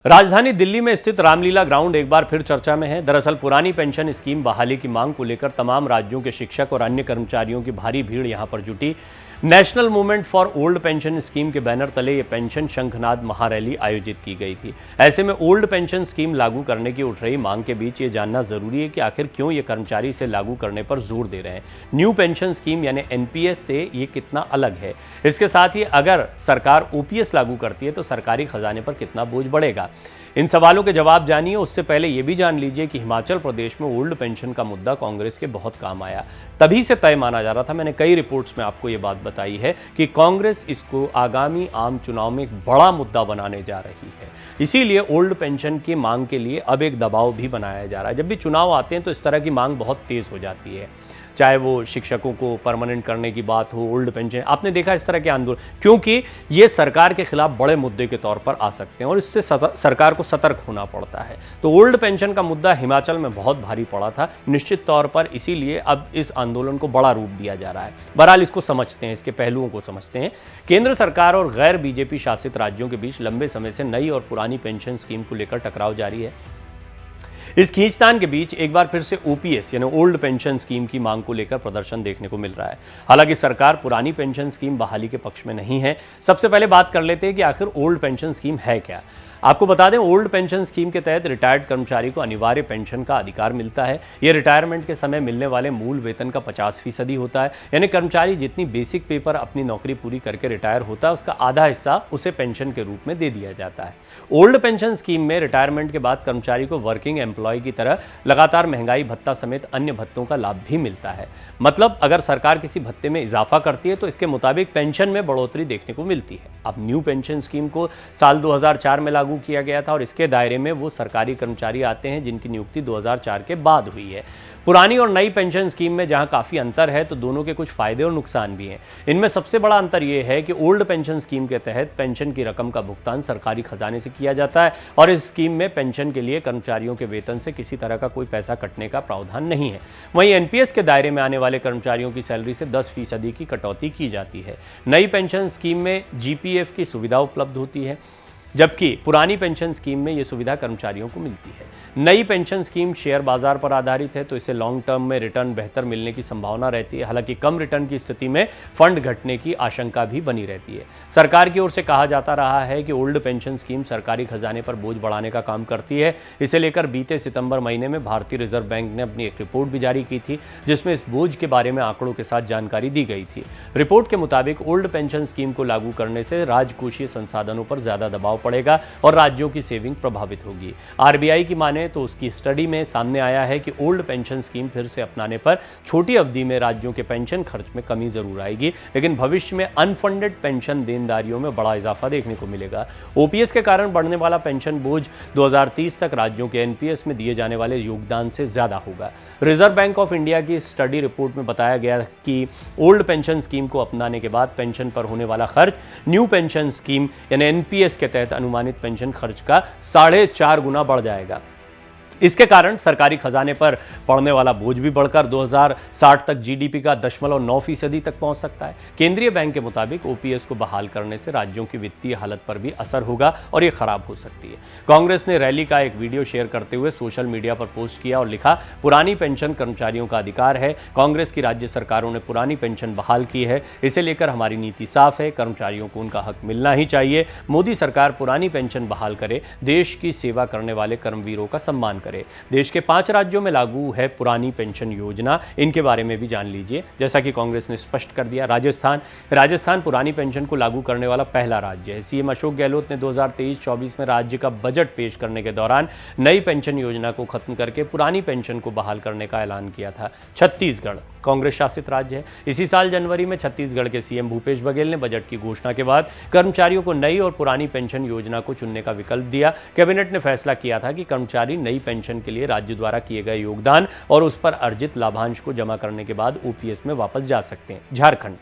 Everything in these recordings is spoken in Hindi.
राजधानी दिल्ली में स्थित रामलीला ग्राउंड एक बार फिर चर्चा में है। दरअसल पुरानी पेंशन स्कीम बहाली की मांग को लेकर तमाम राज्यों के शिक्षक और अन्य कर्मचारियों की भारी भीड़ यहां पर जुटी। National movement for old pension scheme के बैनर तले ये पेंशन शंखनाद महारैली आयोजित की गई थी। ऐसे में ओल्ड पेंशन स्कीम लागू करने की उठ रही मांग के बीच ये जानना जरूरी है कि आखिर क्यों ये कर्मचारी इसे लागू करने पर जोर दे रहे हैं। न्यू पेंशन स्कीम यानी एनपीएस से ये कितना अलग है। इसके साथ ही अगर सरकार ओपीएस लागू करती है तो सरकारी खजाने पर कितना बोझ बढ़ेगा। इन सवालों के जवाब जानिए। उससे पहले ये भी जान लीजिए कि हिमाचल प्रदेश में ओल्ड पेंशन का मुद्दा कांग्रेस के बहुत काम आया। तभी से तय माना जा रहा था, मैंने कई रिपोर्ट्स में आपको ये बात बताई है कि कांग्रेस इसको आगामी आम चुनाव में एक बड़ा मुद्दा बनाने जा रही है। इसीलिए ओल्ड पेंशन की मांग के लिए अब एक दबाव भी बनाया जा रहा है। जब भी चुनाव आते हैं तो इस तरह की मांग बहुत तेज हो जाती है, चाहे वो शिक्षकों को परमानेंट करने की बात हो, ओल्ड पेंशन। आपने देखा इस तरह के आंदोलन, क्योंकि ये सरकार के खिलाफ बड़े मुद्दे के तौर पर आ सकते हैं और इससे सरकार को सतर्क होना पड़ता है। तो ओल्ड पेंशन का मुद्दा हिमाचल में बहुत भारी पड़ा था निश्चित तौर पर, इसीलिए अब इस आंदोलन को बड़ा रूप दिया जा रहा है। बहरहाल इसको समझते हैं, इसके पहलुओं को समझते हैं। केंद्र सरकार और गैर बीजेपी शासित राज्यों के बीच लंबे समय से नई और पुरानी पेंशन स्कीम को लेकर टकराव जारी है। इस खींचतान के बीच एक बार फिर से ओपीएस यानी ओल्ड पेंशन स्कीम की मांग को लेकर प्रदर्शन देखने को मिल रहा है। हालांकि सरकार पुरानी पेंशन स्कीम बहाली के पक्ष में नहीं है। सबसे पहले बात कर लेते हैं कि आखिर ओल्ड पेंशन स्कीम है क्या। आपको बता दें, ओल्ड पेंशन स्कीम के तहत रिटायर्ड कर्मचारी को अनिवार्य पेंशन का अधिकार मिलता है। यह रिटायरमेंट के समय मिलने वाले मूल वेतन का 50% होता है। यानी कर्मचारी जितनी बेसिक पे पर अपनी नौकरी पूरी करके रिटायर होता है, उसका आधा हिस्सा उसे पेंशन के रूप में दे दिया जाता है। ओल्ड पेंशन स्कीम में रिटायरमेंट के बाद कर्मचारी को वर्किंग एम्प्लॉय की तरह लगातार महंगाई भत्ता समेत अन्य भत्तों का लाभ भी मिलता है। मतलब अगर सरकार किसी भत्ते में इजाफा करती है तो इसके मुताबिक पेंशन में बढ़ोतरी देखने को मिलती है। अब न्यू पेंशन स्कीम को साल 2004 में लागू किया गया था और इसके दायरे में वो सरकारी कर्मचारी आते हैं जिनकी नियुक्ति 2004 के बाद हुई है। पुरानी और नई पेंशन स्कीम में जहां काफी अंतर है तो दोनों के कुछ फायदे और नुकसान भी हैं। इनमें सबसे बड़ा अंतर यह है कि ओल्ड पेंशन स्कीम के तहत पेंशन की रकम का भुगतान सरकारी खजाने से किया जाता है और इस स्कीम में पेंशन के लिए कर्मचारियों के वेतन से किसी तरह का कोई पैसा कटने का प्रावधान नहीं है। वहीं एनपीएस के दायरे में आने वाले कर्मचारियों की सैलरी से 10% की कटौती की जाती है। नई पेंशन स्कीम में जीपीएफ की सुविधा उपलब्ध होती है, जबकि पुरानी पेंशन स्कीम में यह सुविधा कर्मचारियों को मिलती है। नई पेंशन स्कीम शेयर बाजार पर आधारित है तो इसे लॉन्ग टर्म में रिटर्न बेहतर मिलने की संभावना रहती है। हालांकि कम रिटर्न की स्थिति में फंड घटने की आशंका भी बनी रहती है। सरकार की ओर से कहा जाता रहा है कि ओल्ड पेंशन स्कीम सरकारी खजाने पर बोझ बढ़ाने का काम करती है। इसे लेकर बीते सितंबर महीने में भारतीय रिजर्व बैंक ने अपनी एक रिपोर्ट भी जारी की थी, जिसमें इस बोझ के बारे में आंकड़ों के साथ जानकारी दी गई थी। रिपोर्ट के मुताबिक ओल्ड पेंशन स्कीम को लागू करने से राजकोषीय संसाधनों पर ज्यादा दबाव पड़ेगा और राज्यों की सेविंग प्रभावित होगी। आरबीआई की माने तो उसकी स्टडी में सामने आया है कि ओल्ड पेंशन स्कीम फिर से अपनाने पर छोटी अवधि में राज्यों के पेंशन खर्च में कमी जरूर आएगी, लेकिन भविष्य में अनफंडेड पेंशन देनदारियों में बड़ा इजाफा देखने को मिलेगा। ओपीएस के कारण बढ़ने वाला पेंशन बोझ 2030 तक राज्यों के एनपीएस में दिए जाने वाले योगदान से ज्यादा होगा। रिजर्व बैंक ऑफ इंडिया की स्टडी रिपोर्ट में बताया गया कि ओल्ड पेंशन स्कीम को अपनाने के बाद पेंशन पर होने वाला खर्च न्यू पेंशन स्कीम यानी एनपीएस के तहत अनुमानित पेंशन खर्च का 4.5 गुना बढ़ जाएगा। इसके कारण सरकारी खजाने पर पड़ने वाला बोझ भी बढ़कर 2060 तक जीडीपी का 0.9% तक पहुंच सकता है। केंद्रीय बैंक के मुताबिक ओपीएस को बहाल करने से राज्यों की वित्तीय हालत पर भी असर होगा और ये खराब हो सकती है। कांग्रेस ने रैली का एक वीडियो शेयर करते हुए सोशल मीडिया पर पोस्ट किया और लिखा, पुरानी पेंशन कर्मचारियों का अधिकार है। कांग्रेस की राज्य सरकारों ने पुरानी पेंशन बहाल की है, इसे लेकर हमारी नीति साफ है, कर्मचारियों को उनका हक मिलना ही चाहिए। मोदी सरकार पुरानी पेंशन बहाल करे, देश की सेवा करने वाले कर्मवीरों का सम्मान करे। देश के 5 राज्यों में लागू है पुरानी पेंशन योजना, इनके बारे में भी जान लीजिए। जैसा कि कांग्रेस ने स्पष्ट कर दिया, राजस्थान पुरानी पेंशन को लागू करने वाला पहला राज्य है। सीएम अशोक गहलोत ने 2023-24 में राज्य का बजट पेश करने के दौरान नई पेंशन योजना को खत्म करके पुरानी पेंशन को बहाल करने का ऐलान किया था। छत्तीसगढ़ कांग्रेस शासित राज्य है। इसी साल जनवरी में छत्तीसगढ़ के सीएम भूपेश बघेल ने बजट की घोषणा के बाद कर्मचारियों को नई और पुरानी पेंशन योजना को चुनने का विकल्प दिया। कैबिनेट ने फैसला किया था कि कर्मचारी नई पेंशन के लिए राज्य द्वारा किए गए योगदान और उस पर अर्जित लाभांश को जमा करने के बाद ओपीएस में वापस जा सकते हैं। झारखंड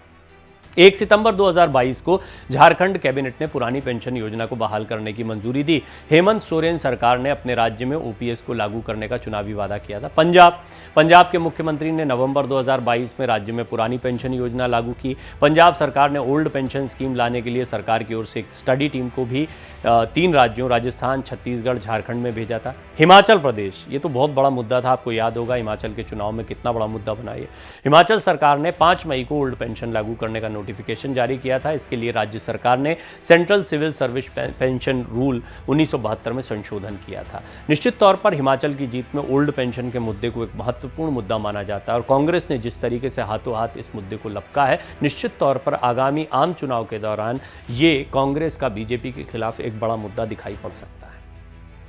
1 सितंबर 2022 को झारखंड कैबिनेट ने पुरानी पेंशन योजना को बहाल करने की मंजूरी दी। हेमंत सोरेन सरकार ने अपने राज्य में ओपीएस को लागू करने का चुनावी वादा किया था। पंजाब के मुख्यमंत्री ने नवंबर 2022 में राज्य में पुरानी पेंशन योजना लागू की। पंजाब सरकार ने ओल्ड पेंशन स्कीम लाने के लिए सरकार की ओर से एक स्टडी टीम को भी 3 राज्यों राजस्थान, छत्तीसगढ़, झारखंड में भेजा था। हिमाचल प्रदेश, ये तो बहुत बड़ा मुद्दा था, आपको याद होगा हिमाचल के चुनाव में कितना बड़ा मुद्दा बना ये। हिमाचल सरकार ने 5 मई को ओल्ड पेंशन लागू करने का नोटिफिकेशन जारी किया था। इसके लिए राज्य सरकार ने central civil service pension rule 1972 में संशोधन किया था। निश्चित तौर पर हिमाचल की जीत में ओल्ड पेंशन के मुद्दे को एक महत्वपूर्ण मुद्दा माना जाता है और कांग्रेस ने जिस तरीके से हाथों हाथ इस मुद्दे को लपका है, निश्चित तौर पर आगामी आम चुनाव के दौरान ये कांग्रेस का बीजेपी के खिलाफ एक बड़ा मुद्दा दिखाई पड़ सकता है।